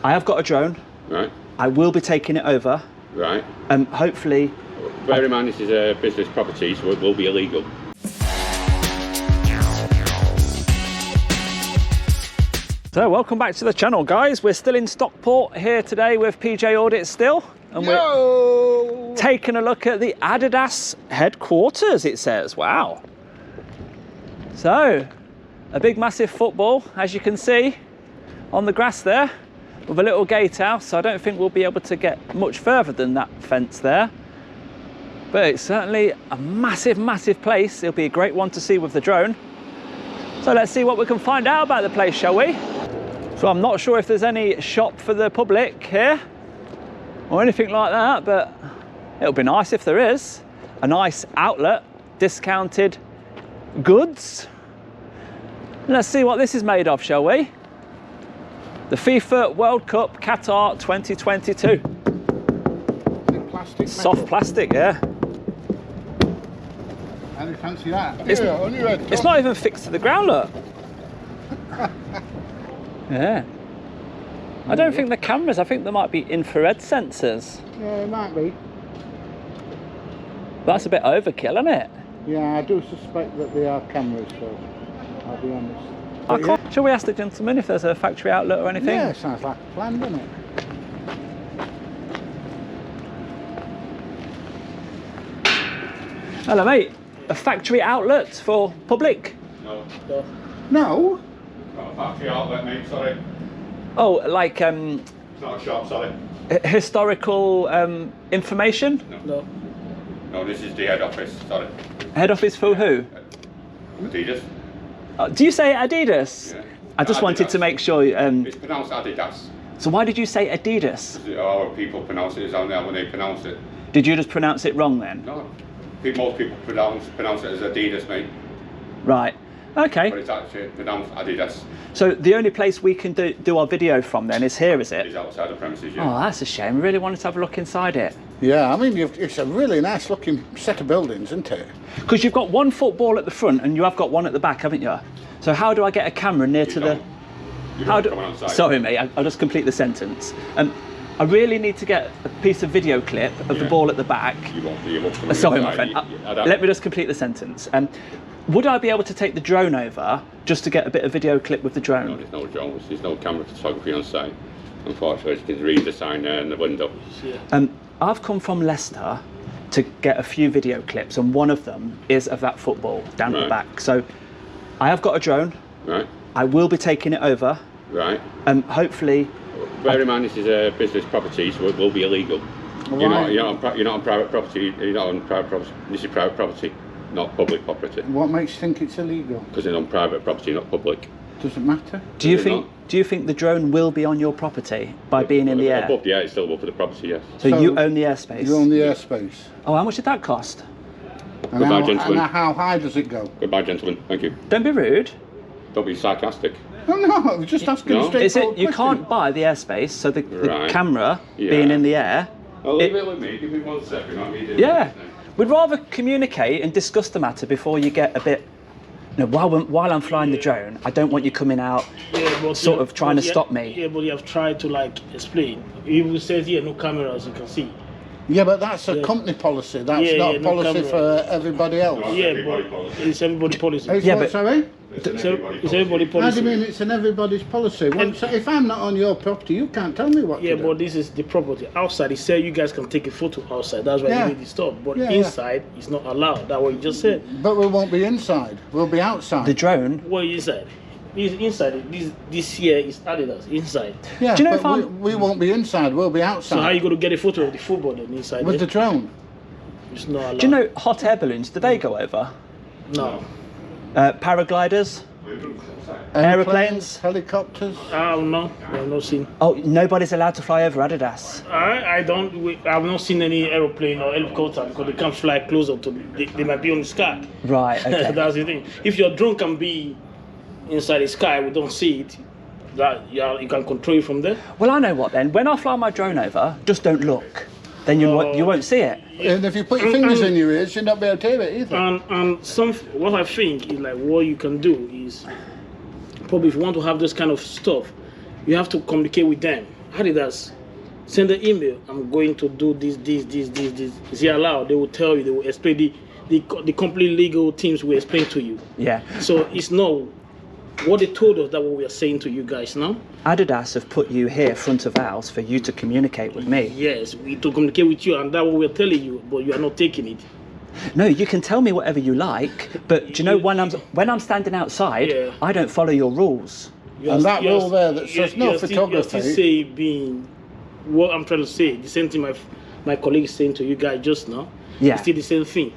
I have got a drone. Right. I will be taking it over. Right. Hopefully. Bear in mind this is a business property, so it will be illegal. So welcome back to the channel, guys. We're still in Stockport here today with PJ Audits still, and we're taking a look at the Adidas headquarters, it says. Wow. So a big massive football, as you can see on the grass there, with a little gatehouse. So I don't think we'll be able to get much further than that fence there, but it's certainly a massive place. It'll be a great one to see with the drone. So let's see what we can find out about the place, shall we? So I'm not sure if there's any shop for the public here or anything like that, but it'll be nice if there is. A nice outlet, discounted goods. Let's see what this is made of, shall we? The FIFA World Cup Qatar 2022. Is it plastic? Soft plastic, yeah. How do you fancy that? It's not even fixed to the ground, look. Yeah. I don't think the cameras, I think there might be infrared sensors. Yeah, it might be. But that's a bit overkill, isn't it? Yeah, I do suspect that they are cameras, so I'll be honest. Shall we ask the gentleman if there's a factory outlet or anything? Yeah, sounds like a plan, doesn't it? Hello, mate. A factory outlet for public? No. No? Not a factory outlet, mate, sorry. Oh, like It's not a shop, sorry. historical information? No. No, this is the head office, sorry. Head office for who? Adidas. Do you say Adidas? Yeah. I just wanted to make sure. It's pronounced Adidas. So why did you say Adidas? Our people pronounce it as on there when they pronounce it. Did you just pronounce it wrong then? No. Most people pronounce it as Adidas, mate. Right. Okay. But it's actually pronounced Adidas. So the only place we can do our video from then is here, is it? It's outside the premises, yeah. Oh, that's a shame. We really wanted to have a look inside it. Yeah, I mean, it's a really nice looking set of buildings, isn't it? Because you've got one football at the front and you have got one at the back, haven't you? So how do I get a camera near to the... Sorry, mate, I'll just complete the sentence. I really need to get a piece of video clip of the ball at the back. You won't Sorry, my friend. Let me just complete the sentence. Would I be able to take the drone over just to get a bit of video clip with the drone? No, there's no drones. There's no camera photography on site. Unfortunately, you can read the sign there in the window. I've come from Leicester to get a few video clips, and one of them is of that football down at the back. So I have got a drone. Right. I will be taking it over. Right. Hopefully. Bear in mind this is a business property, so it will be illegal. Right. You're not on private property. You're not on private property. This is private property, not public property. What makes you think it's illegal? Because it's on private property, not public. Doesn't matter. Do you think the drone will be on your property by being in the air? Above the air, it's still above the property, yes. So you own the airspace? You own the airspace. Oh, how much did that cost? And Goodbye, gentlemen. And how high does it go? Goodbye, gentlemen. Thank you. Don't be rude. Don't be sarcastic. Oh, no, we're just asking a straightforward You question. can't buy the airspace, so the camera being in the air. I'll leave it with me. Give me 1 second. I'll be doing Yeah. We'd rather communicate and discuss the matter before you get a bit... while I'm flying the drone, I don't want you coming out sort of trying to stop me. Yeah, but you have tried to explain. It says here no camera, as you can see. Yeah, but that's a company policy. That's not a policy for everybody else. Yeah, but it's everybody's policy. It's what, sorry? It's everybody's policy. How do you mean it's in everybody's policy? Well, so if I'm not on your property, you can't tell me what to do. But this is the property. Outside, it said you guys can take a photo outside. That's why you need to stop. But inside, it's not allowed. That's what you just said. But we won't be inside. We'll be outside. The drone? Well, inside. Inside, this here is Adidas, inside. Yeah, do you know but we won't be inside, we'll be outside. So how are you going to get a photo of the football then inside with the drone? It's not allowed. Do you know hot air balloons, do they go over? No. Paragliders? Aeroplanes? Helicopters? I don't know. I've not seen. Oh, nobody's allowed to fly over Adidas? I've not seen any aeroplane or helicopter because they can't fly closer to they might be on the sky. Right, okay. That's the thing. If your drone can be inside the sky, we don't see it, that you can control it from there. Well, I know what then. When I fly my drone over, just don't look. Then you won't see it. And if you put your fingers in your ears, you'll not be able to hear it either. And what I think is what you can do is, probably if you want to have this kind of stuff, you have to communicate with them. Adidas, send an email. I'm going to do this. Is it allowed? They will tell you. They will explain the complete legal teams will explain to you. Yeah. So it's not what they told us that what we are saying to you guys now. Adidas have put you here front of house for you to communicate with me. Yes, we to communicate with you, and that's what we are telling you, but you are not taking it. No, you can tell me whatever you like, but do you know when I'm standing outside, Yeah. I don't follow your rules. And that rule there that says no photography. You're still saying being what I'm trying to say. The same thing my colleague is saying to you guys just now. Yeah. It's still the same thing.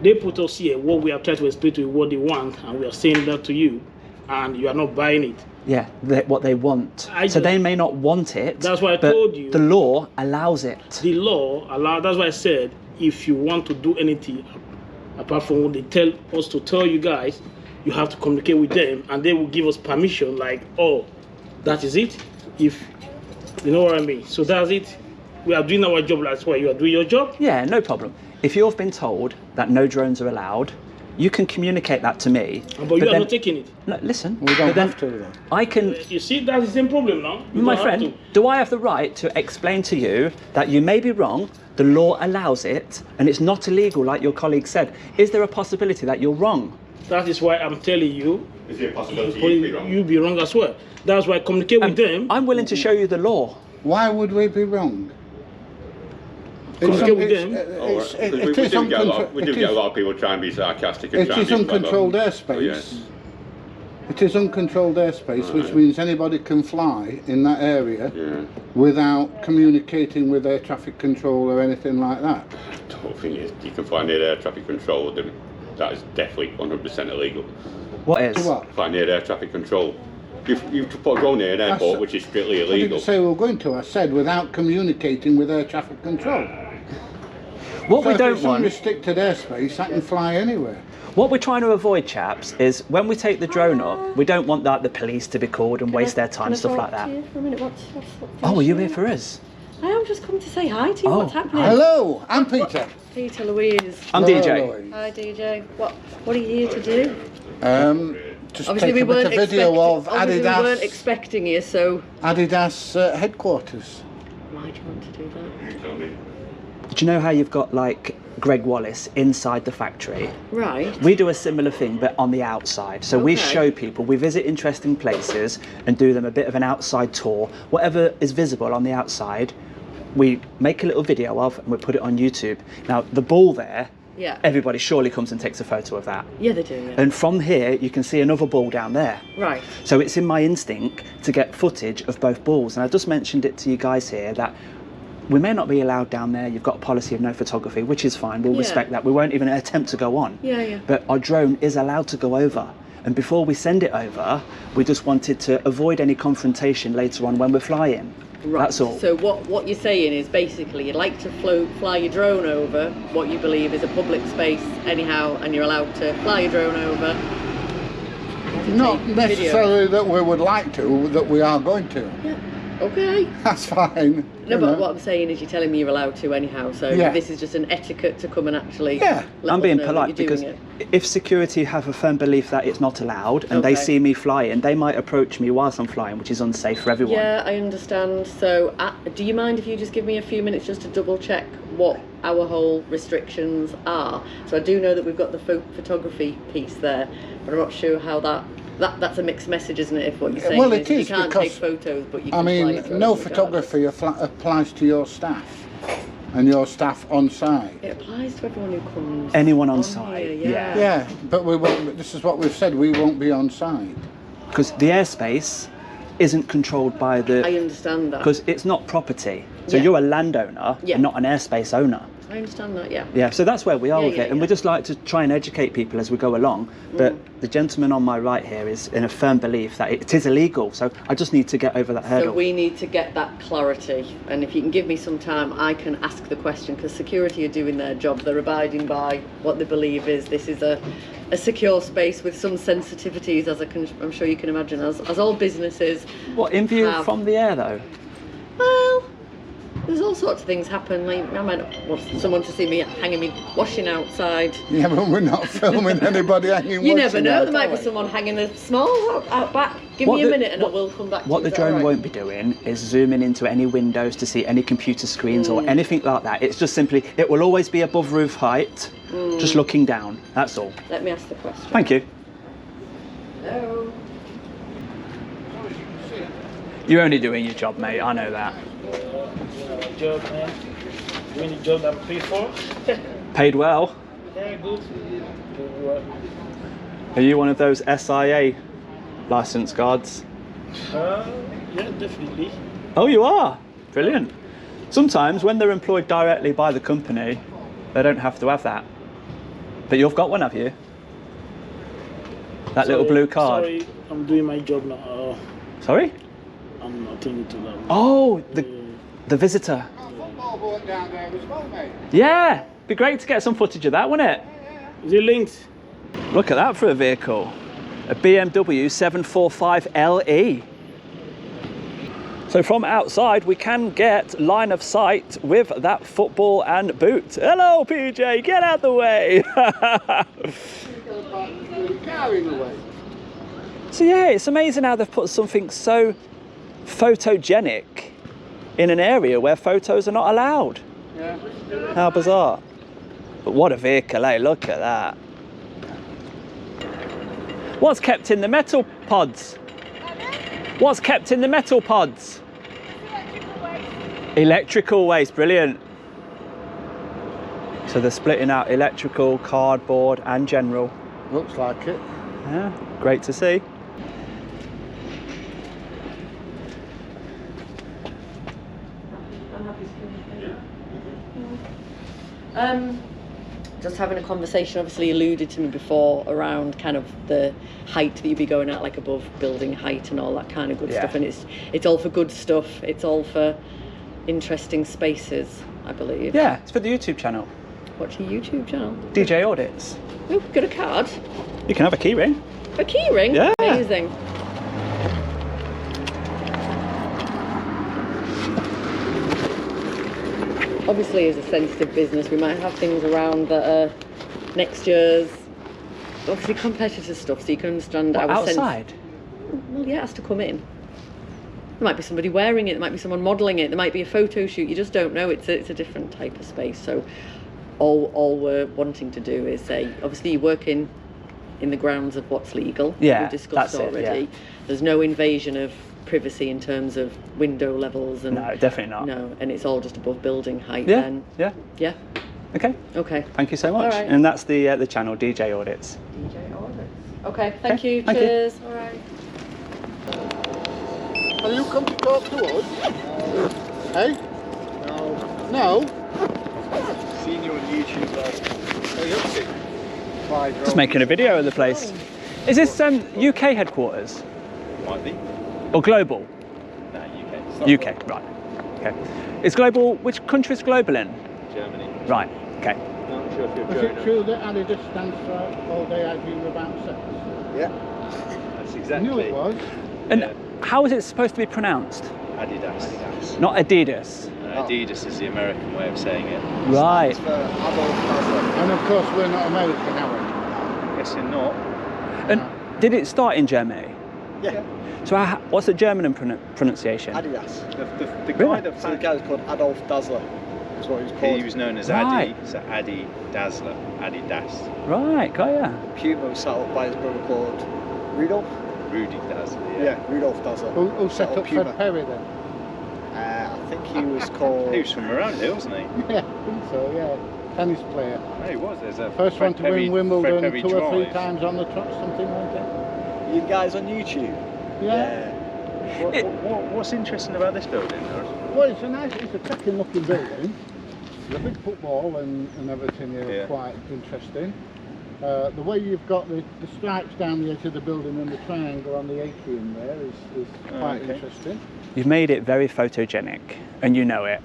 They put us here. What we are trying to explain to you what they want, and we are saying that to you, and you are not buying it. Yeah, what they want. So they may not want it. That's why I but told you. The law allows it. The law allows. That's why I said if you want to do anything apart from what they tell us to tell you guys, you have to communicate with them, and they will give us permission. Like, oh, that is it. If you know what I mean. So that's it. We are doing our job. That's why you are doing your job. Yeah, no problem. If you've been told that no drones are allowed, you can communicate that to me. But you are not taking it. No, listen. We don't but then have to then. I can. You see, that's the same problem now. You My don't have friend, to. do I have the right to explain to you that you may be wrong, the law allows it, and it's not illegal like your colleague said? Is there a possibility that you're wrong? That is why I'm telling you. Is there a possibility you'd be wrong? You'll be wrong as well. That's why I communicate with them. I'm willing to show you the law. Why would we be wrong? Communicate with them. It is We do get a lot of people trying to be sarcastic and it trying is to be clever. uncontrolled Oh, airspace. yes. It is uncontrolled airspace, which means anybody can fly in that area without communicating with air traffic control or anything like that. The whole thing is, you can fly near air traffic control, then that is definitely 100% illegal. What is? What? Fly near air traffic control. You put a drone near an airport, which is strictly I illegal. didn't say we were going to. I said without communicating with air traffic control. What So we if don't it's want, unrestricted airspace, I can fly anywhere. what we're trying to avoid, chaps, is when we take the drone up, we don't want the police to be called and waste their time, stuff like that. For a minute, what's Oh, are you here for us? I am just come to say hi to you. Oh, What's happening? Hello, I'm Peter. Peter, Louise. I'm Hello, DJ. Louise. Hi, DJ. What are you here to do? Just Obviously, take we a bit weren't of video of obviously we weren't Adidas, expecting you, so Adidas headquarters. why do you want to do that? You tell me. Do you know how you've got like Greg Wallace inside the factory? Right. We do a similar thing, but on the outside. So we Okay. show people, we visit interesting places and do them a bit of an outside tour. Whatever is visible on the outside, we make a little video of and we put it on YouTube. Now, the ball there, Yeah. everybody surely comes and takes a photo of that. Yeah, they do. Yeah. And from here, you can see another ball down there. Right. So it's in my instinct to get footage of both balls. And I just mentioned it to you guys here that we may not be allowed down there. You've got a policy of no photography, which is fine. We'll Yeah. respect that. We won't even attempt to go on. Yeah, yeah. But our drone is allowed to go over. And before we send it over, we just wanted to avoid any confrontation later on when we're flying. Right. That's all. So what you're saying is basically you'd like to fly your drone over what you believe is a public space anyhow, and you're allowed to fly your drone over. Not take necessarily that we would like to, that we are going to. Yeah. Okay. That's fine. No, you but know. what I'm saying is you're telling me you're allowed to anyhow, so Yeah. this is just an etiquette to come and actually Yeah. let I'm us being know that polite you're because doing it. if security have a firm belief that it's not allowed and they Okay. see me flying, they might approach me whilst I'm flying, which is unsafe for everyone. Yeah, I understand. So do you mind if you just give me a few minutes just to double check what our whole restrictions are? So I do know that we've got the photography piece there, but I'm not sure how that's a mixed message, isn't it, if what you're saying Well, is it you is can't because, take photos, but you I can fly your mean, drone no regardless. photography applies to your staff and your staff on site. It applies to everyone who comes Anyone on site, here, yeah. Yeah, but we won't. This is what we've said. We won't be on site. Because the airspace isn't controlled by I the... understand that. Because it's not property. So Yeah. you're a landowner Yeah. and not an airspace owner. I understand that, yeah. Yeah, so that's where we are Yeah, with yeah, it. And we yeah. just like to try and educate people as we go along. But the gentleman on my right here is in a firm belief that it is illegal. So I just need to get over that hurdle. So we need to get that clarity, and if you can give me some time, I can ask the question, because security are doing their job. They're abiding by what they believe is this is a secure space with some sensitivities, as I'm sure you can imagine, as all businesses. What, in view have. from the air though? Well, There's all sorts of things happen. Like, I might not want someone to see me hanging me washing outside. Yeah, but we're not filming anybody hanging You never know, out, there might are be we? someone hanging a small out back. Give me a minute and I will come back to What you. the Is that drone all right? won't be doing is zooming into any windows to see any computer screens or anything like that. It's just simply, it will always be above roof height, just looking down, that's all. Let me ask the question. Thank you. Hello. You're only doing your job, mate, I know that. Job, man. Doing the job I'm paid for. Paid well. Yeah, good. Good work. Are you one of those SIA licence guards? Yeah, definitely. Oh, you are? Brilliant. Sometimes when they're employed directly by the company, they don't have to have that. But you've got one, have you? That little blue card. Sorry, I'm doing my job now. Sorry? I'm not thinking to that. Oh, the visitor. Football going down there as well, mate. Yeah, be great to get some footage of that, wouldn't it? Is it linked? Look at that for a vehicle. A BMW 745 LE. So from outside, we can get line of sight with that football and boot. Hello, PJ, get out the way. So yeah, it's amazing how they've put something so photogenic in an area where photos are not allowed. Yeah. How bizarre. But what a vehicle, eh? Look at that. What's kept in the metal pods? What's kept in the metal pods? Electrical waste, brilliant. So they're splitting out electrical, cardboard and general. Looks like it. Yeah, great to see. Just having a conversation, obviously alluded to me before around kind of the height that you'd be going at, like above building height and all that kind of good stuff. And it's all for good stuff. It's all for interesting spaces, I believe. Yeah, it's for the YouTube channel. What's your YouTube channel? DJ Audits. Oh, got a card. You can have a key ring. A key ring? Yeah. Amazing. Obviously, as a sensitive business, we might have things around that are next year's, obviously competitor stuff, so you can understand our outside? Well, yeah, it has to come in. There might be somebody wearing it, there might be someone modelling it, there might be a photo shoot, you just don't know. It's a different type of space. So all we're wanting to do is say, obviously you work in the grounds of what's legal. Yeah, we've discussed that's it, already. yeah. There's no invasion of privacy in terms of window levels and No, definitely not. no, and it's all just above building height. Yeah, Then yeah. yeah. Okay. Okay. Thank you so much. All right. And that's the channel, DJ Audits. DJ Audits. Okay. Thank you. Thank you. Cheers. All right. Have you come to talk to us? Hey? No. No? Seen you on YouTube, What are you up to? Just making a video of the place. Is this UK headquarters? Might be. Or global? No, UK. UK, right. Okay. Is global, which country is global in? Germany. Right, okay. Not sure if you're Is it German. true that Adidas stands for all day I dream about sex? Yeah. That's I exactly. knew it was. And Yeah. how is it supposed to be pronounced? Adidas. Not Adidas. Adidas is the American way of saying it. Right. And of course we're not American, are we? Guessing not. And did it start in Germany? Yeah. So what's the German pronunciation? Adidas. The Really? guy that So the guy was called Adolf Dassler. That's what he was he called. was known as Right. Adi, so Adi Dazzler, Adidas. Right, got ya. Puma was set up by his brother called Rudolf. Rudy Dazzler, Yeah, Rudolf Dassler. Who set up Puma. Fred Perry then? I think he was called. He was from around here, wasn't he? Yeah, I think so, yeah. Tennis player. No, he was. There's a First Fred one to Perry- win Wimbledon Fred Perry 2 or 3 Drive. times on the trot, something like that. You guys on YouTube? Yeah. What's interesting about this building? Well, it's a cracking looking building. The big football and everything here Yeah. are quite interesting. The way you've got the stripes down the edge of the building and the triangle on the atrium there is quite okay. interesting. You've made it very photogenic, and you know it.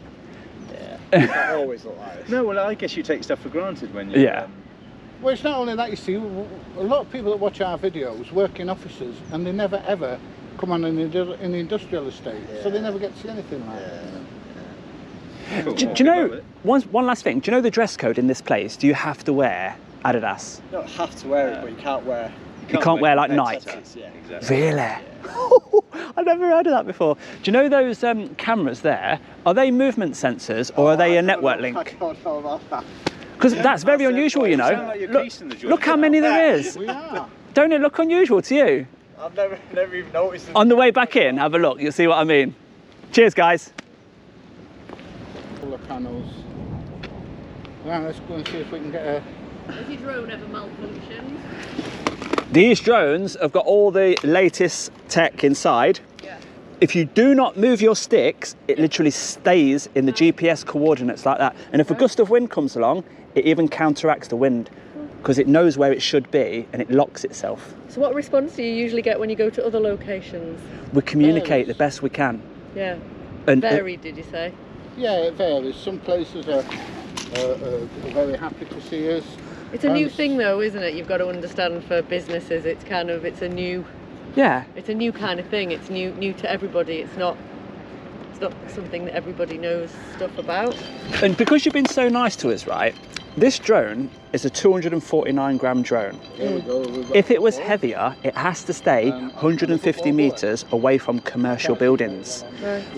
Yeah. It's not always look like this. No, well, I guess you take stuff for granted when you. Yeah. Well, it's not only that, you see, a lot of people that watch our videos work in offices and they never ever come on an industrial estate, so they never get to see anything like that. Cool. Do you know, one last thing, do you know the dress code in this place? Do you have to wear Adidas? You don't have to wear it, but you can't wear. You can't wear like Nike? Yeah. Exactly. Really? I've never heard of that before. Do you know those cameras there? Are they movement sensors or are they a network I link? don't know about that. Because that's very unusual, you You sound know. like you're Look, creasing the joint. look how many there is. We are. Don't it look unusual to you? I've never even noticed. On the way back in, have a look. You'll see what I mean. Cheers, guys. All the panels. Right, let's go and see if we can get a. Has your drone ever malfunctioned? These drones have got all the latest tech inside. Yeah. If you do not move your sticks, it literally stays in the GPS coordinates like that. And if a gust of wind comes along, it even counteracts the wind because it knows where it should be and it locks itself. So what response do you usually get when you go to other locations? We communicate the best we can. Yeah. And Varied, did you say? Yeah, it varies. Some places are very happy to see us. It's a new thing though, isn't it? You've got to understand for businesses, it's a new kind of thing. It's new to everybody. It's not something that everybody knows stuff about. And because you've been so nice to us, right? This drone is a 249 gram drone. There we go. We've got If it was heavier, it has to stay 150 meters away from commercial buildings.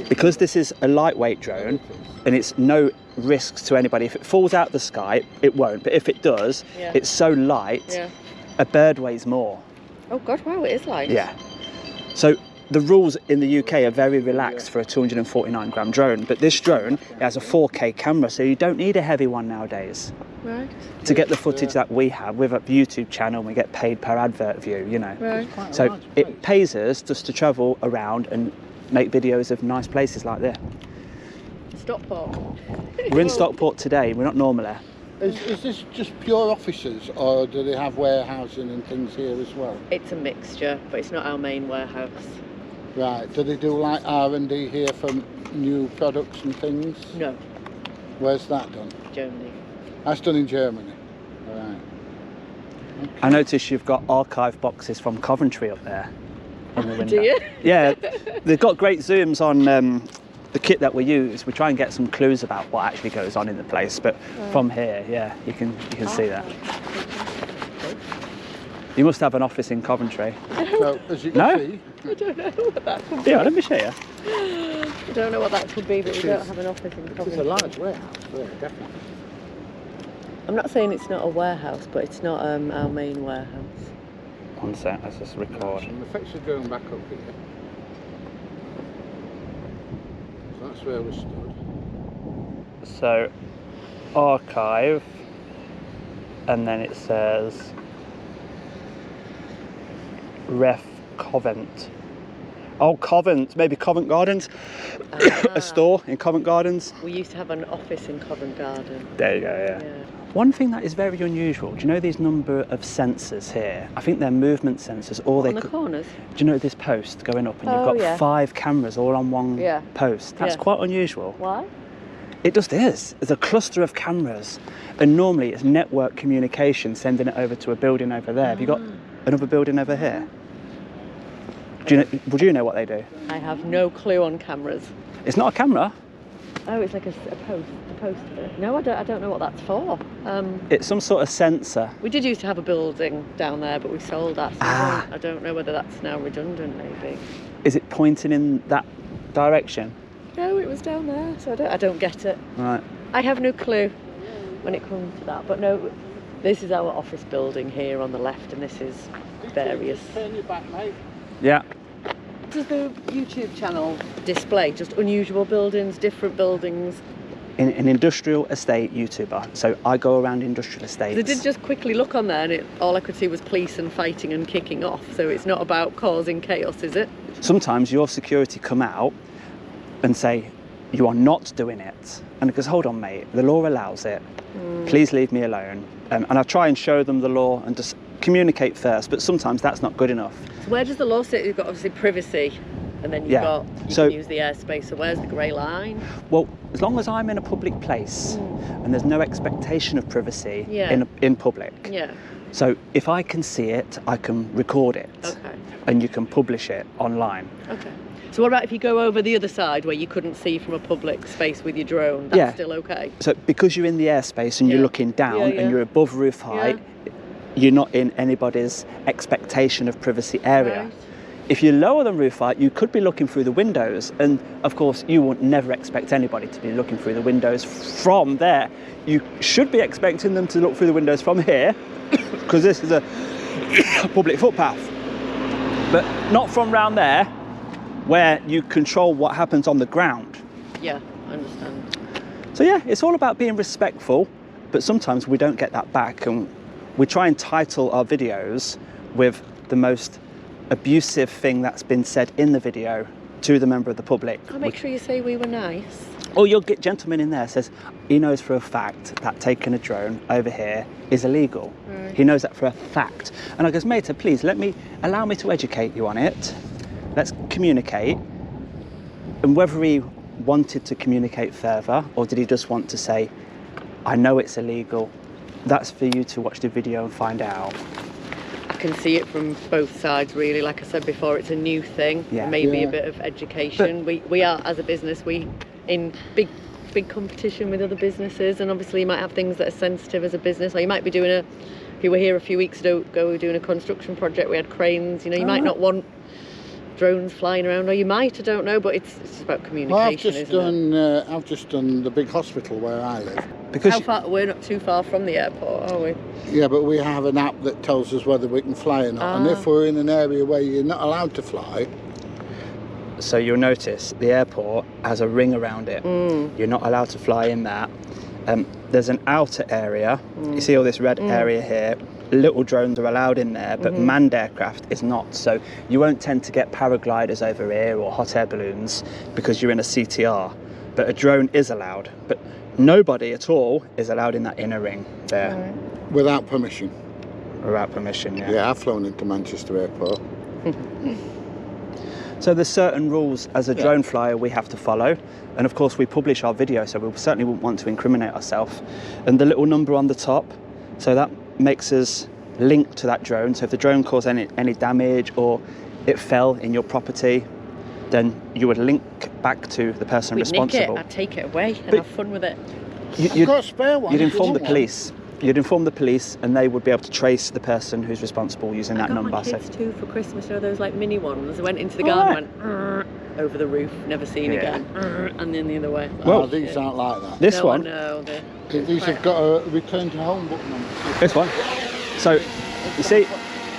Because this is a lightweight drone and it's no risks to anybody. If it falls out the sky, it won't. But if it does, Yeah. it's so light, Yeah. a bird weighs more. Oh God, wow, it is light. Yeah. So the rules in the UK are very relaxed for a 249 gram drone, but this drone it has a 4K camera, so you don't need a heavy one nowadays. Right. To get the footage that we have, we have a YouTube channel and we get paid per advert view, you know. Right. quite a So large it place. pays us just to travel around and make videos of nice places like this. Stockport. We're in Stockport today, we're not normally. Is this just pure offices, or do they have warehousing and things here as well? It's a mixture, but it's not our main warehouse. Right. Do they do like R&D here for new products and things? No, Where's that done? Germany. That's done in Germany. Right. I noticed you've got archive boxes from Coventry up there in the window. Do you? Yeah, they've got great zooms on the kit that we use. We try and get some clues about what actually goes on in the place, but from here, yeah, you can see that. You must have an office in Coventry. So as you No? can see, I don't know what that could be. Yeah, let me show you. I don't know what that could be, but we don't have an office in it's Coventry. a large warehouse there, definitely. I'm not saying it's not a warehouse, but it's not our main warehouse. One sec, let's just record. And the fixture's going back up here. So that's where we stood. So, archive, and then it says Ref Covent. Oh, Covent, maybe Covent Gardens. A store in Covent Gardens. We used to have an office in Covent Garden. There you go, yeah. Yeah. One thing that is very unusual, do you know these number of sensors here? I think they're movement sensors, or they On the corners. do you know this post going up and Oh, you've got yeah. 5 cameras all on one Yeah. post? That's Yeah. quite unusual. Why? It just is. There's a cluster of cameras, and normally it's network communication sending it over to a building over there. Have you got another building over here? Would you know what they do? I have no clue on cameras. It's not a camera. Oh, it's like a post. A post. No, I don't know what that's for. It's some sort of sensor. We did used to have a building down there, but we sold that. So Ah. I don't know whether that's now redundant, maybe. Is it pointing in that direction? No, it was down there, so I don't get it. Right. I have no clue when it comes to that. But no, this is our office building here on the left, and this is various. Turn your back, mate. Yeah. Does the YouTube channel display just unusual buildings, different buildings? In an industrial estate YouTuber. So I go around industrial estates. I did just quickly look on there, and all I could see was police and fighting and kicking off. So it's not about causing chaos, is it? Sometimes your security come out and say, you are not doing it. And it goes, hold on, mate, the law allows it. Please leave me alone. And I try and show them the law and just communicate first, but sometimes that's not good enough. So where does the law sit? You've got obviously privacy, and then you've Yeah. got you So- can use the airspace. So where's the grey line? Well, as long as I'm in a public place and there's no expectation of privacy Yeah. in public. Yeah. So if I can see it, I can record it. Okay. And you can publish it online. Okay. So what about if you go over the other side where you couldn't see from a public space with your drone? That's Yeah. still okay? So because you're in the airspace and you're Yeah. looking down Yeah, yeah. and you're above roof height, you're not in anybody's expectation of privacy area. Right. If you're lower than roof height, you could be looking through the windows, and of course you would never expect anybody to be looking through the windows from there. You should be expecting them to look through the windows from here, because this is a public footpath, but not from round there, where you control what happens on the ground. Yeah, I understand. So yeah, it's all about being respectful, but sometimes we don't get that back, and we try and title our videos with the most abusive thing that's been said in the video to the member of the public. I'll make sure you say we were nice. Or you'll get gentleman in there says he knows for a fact that taking a drone over here is illegal. Right. He knows that for a fact. And I goes, mate, please allow me to educate you on it. Let's communicate. And whether he wanted to communicate further or did he just want to say, I know it's illegal, that's for you to watch the video and find out. I can see it from both sides, really. Like I said before, it's a new thing. Yeah. Maybe Yeah. a bit of education. We are, as a business, we in big competition with other businesses, and obviously you might have things that are sensitive as a business, or you might be doing if you were here a few weeks ago, we were doing a construction project, we had cranes, you know, you might not want drones flying around, or you might, I don't know, but it's about communication. Well, I've just done the big hospital where I live. Because How far? We're not too far from the airport, are we? Yeah, but we have an app that tells us whether we can fly or not. And if we're in an area where you're not allowed to fly, so you'll notice the airport has a ring around it. You're not allowed to fly in that. There's an outer area. You see all this red area here. Little drones are allowed in there, but manned aircraft is not. So you won't tend to get paragliders over here or hot air balloons because you're in a CTR. But a drone is allowed. But nobody at all is allowed in that inner ring there. without permission. Without permission, yeah. Yeah, I've flown into Manchester Airport. So there's certain rules as a drone flyer we have to follow, and of course we publish our video, so we certainly wouldn't want to incriminate ourselves. And the little number on the top, so that makes us link to that drone. So if the drone caused any damage or it fell in your property, then you would link back to the person We'd responsible. nick it, I'd take it away and have fun with it. I've got a spare one. You'd if you inform the want one. police. You'd inform the police, and they would be able to trace the person who's responsible using that I got number. my kids too for Christmas, you know, those like mini ones. I went into the garden and went over the roof, never seen again, and then the other way. Well, these aren't like that. This no, one, I know, These have got a return to home button on them. this one. So you see,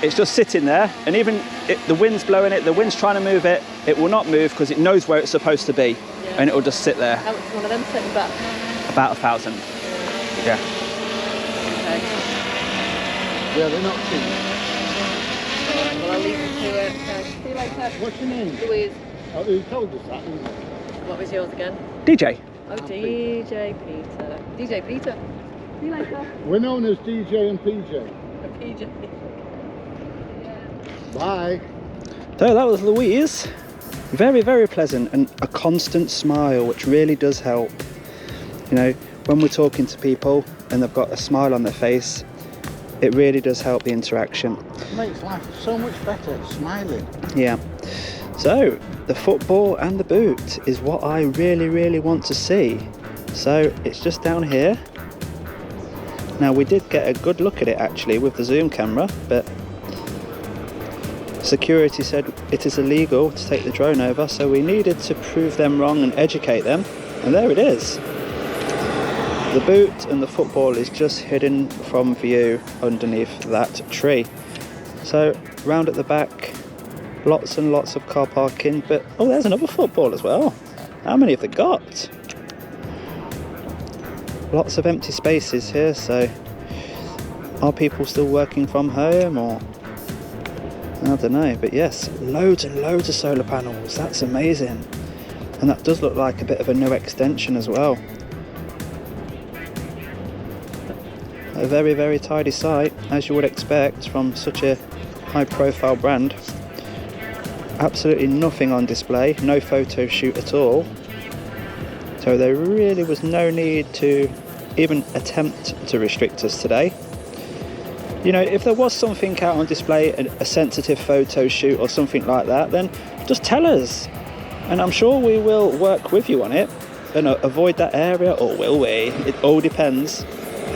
it's just sitting there, and even the wind's blowing it, the wind's trying to move it, it will not move because it knows where it's supposed to be, and it will just sit there. How much is one of them sitting back? About 1,000. Yeah. Okay. Yeah, they're not cheap. Well, I'll leave you to it. Okay. See you later. What's your name? Louise. Oh, you told us that, didn't you? What was yours again? DJ. Oh, DJ Peter. DJ Peter. See you later. We're known as DJ and PJ. PJ. Bye. So that was Louise. Very, very pleasant, and a constant smile, which really does help. You know, when we're talking to people and they've got a smile on their face, it really does help the interaction. It makes life so much better, smiling. Yeah. So the football and the boot is what I really, really want to see. So it's just down here. Now we did get a good look at it actually with the zoom camera, but security said it is illegal to take the drone over, so we needed to prove them wrong and educate them, and there it is. The boot and the football is just hidden from view underneath that tree. So round at the back, lots and lots of car parking, but oh, there's another football as well. How many have they got? Lots of empty spaces here, so are people still working from home, or I don't know, but yes, loads and loads of solar panels. That's amazing. And that does look like a bit of a new extension as well. A very, very tidy site, as you would expect from such a high profile brand. Absolutely nothing on display, no photo shoot at all. So there really was no need to even attempt to restrict us today. You know, if there was something out on display, a sensitive photo shoot or something like that, then just tell us. and I'm sure we will work with you on it and avoid that area, or will we? It all depends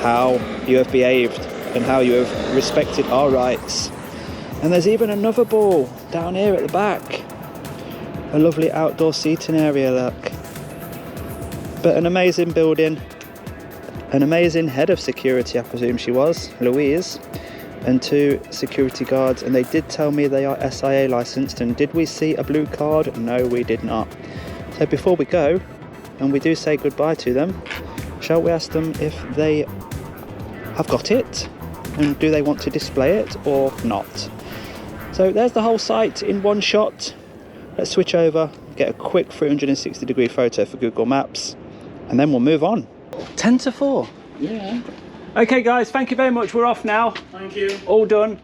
how you have behaved and how you have respected our rights. And there's even another ball down here at the back. A lovely outdoor seating area, look. But an amazing building, an amazing head of security, I presume she was, Louise, and 2 security guards, and they did tell me they are SIA licensed. And did we see a blue card? No, we did not. So before we go, and we do say goodbye to them, shall we ask them if they have got it, and do they want to display it or not? So there's the whole site in one shot. Let's switch over, get a quick 360-degree photo for Google Maps, and then we'll move on. 10 to 4. Yeah. Okay guys, thank you very much. We're off now. Thank you. All done.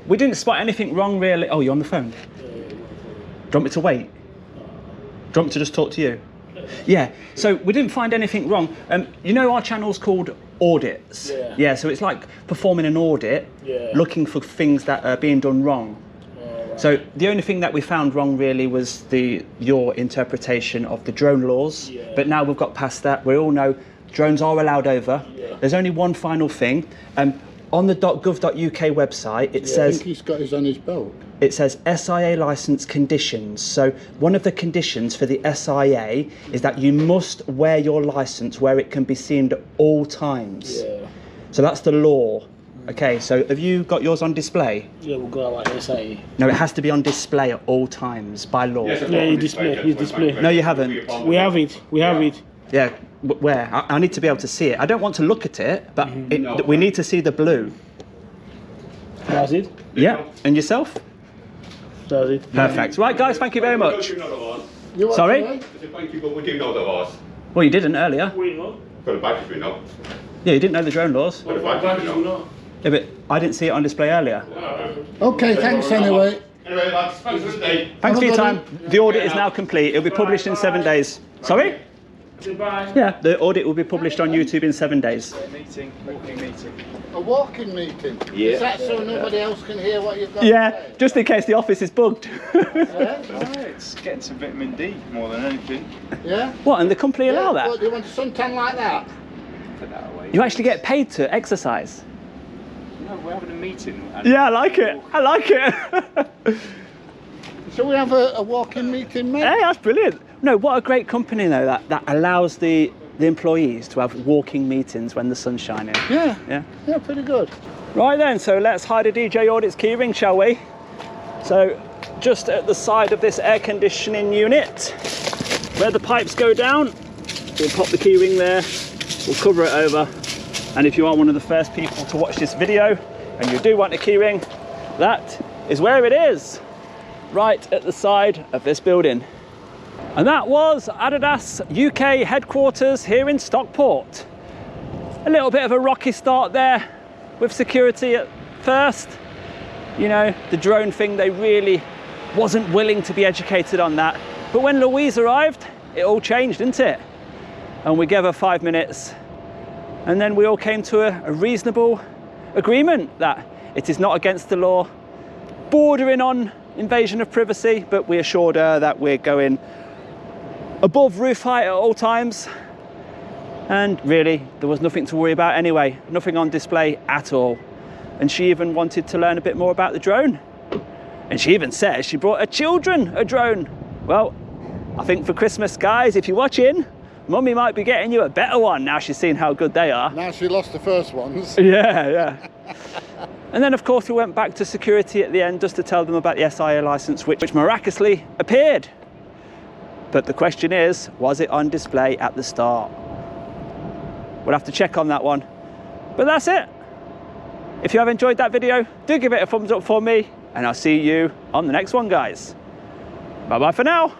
We didn't spot anything wrong really. Oh, you're on the phone? Do you want me to wait? Do you want me to just talk to you? Yeah, so we didn't find anything wrong. You know our channel's called Audits? Yeah. Yeah, so it's like performing an audit, looking for things that are being done wrong. Right. So the only thing that we found wrong really was your interpretation of the drone laws. Yeah. But now we've got past that. We all know drones are allowed over. Yeah. There's only one final thing. On the .gov.uk website, it I says think he's got his on his belt. it says SIA license conditions. So one of the conditions for the SIA is that you must wear your license where it can be seen at all times. Yeah. So that's the law. Okay, so have you got yours on display? Yeah, we'll go like SIA. No, it has to be on display at all times by law. Yes, I've Yeah, got you on display, you display. No, you haven't. We have it. We have it. Yeah, where? I need to be able to see it. I don't want to look at it, but we need to see the blue. That's it. Yeah, and yourself? That's it. Perfect. Right, guys, thank you very much. You what, Sorry? sorry? Thank you, but we do know the laws. Well, you didn't earlier. We know. For the badges we know. Yeah, you didn't know the drone laws. For the badges we know. Yeah, but I didn't see it on display earlier. Okay, thanks anyway. Anyway, lads, thanks for the day. Thanks for your time. The audit is now complete. It'll be published in 7 days. Sorry? Goodbye. Yeah, the audit will be published on YouTube in 7 days. Walking meeting. A walking meeting? Yeah. Is that so nobody else can hear what you've got Yeah, to say? just in case the office is bugged. Yeah? It's getting some vitamin D more than anything. Yeah? What, and the company allow What, that? do you want a suntan like that? Put that away. You actually get paid to exercise? No, we're having a meeting. Yeah, I like it. I like it. Shall we have a walking meeting, mate? Hey, that's brilliant. No, what a great company though that allows the employees to have walking meetings when the sun's shining. Yeah. Yeah. Yeah, pretty good. Right then, so let's hide a DJ Audits keyring, shall we? So just at the side of this air conditioning unit, where the pipes go down, we'll pop the keyring there, we'll cover it over. And if you are one of the first people to watch this video and you do want a keyring, that is where it is, right at the side of this building. And that was Adidas UK headquarters here in Stockport. A little bit of a rocky start there with security at first. You know, the drone thing, they really wasn't willing to be educated on that. But when Louise arrived, it all changed, didn't it? And we gave her 5 minutes. And then we all came to a reasonable agreement that it is not against the law, bordering on invasion of privacy, but we assured her that we're going above roof height at all times. And really, there was nothing to worry about anyway, nothing on display at all. And she even wanted to learn a bit more about the drone. And she even says she brought her children a drone. Well, I think for Christmas, guys, if you're watching, Mummy might be getting you a better one now she's seen how good they are. Now she lost the first ones. Yeah, yeah. And then of course we went back to security at the end just to tell them about the SIA license, which miraculously appeared. But the question is, was it on display at the start? We'll have to check on that one. But that's it. If you have enjoyed that video, do give it a thumbs up for me, and I'll see you on the next one, guys. Bye-bye for now.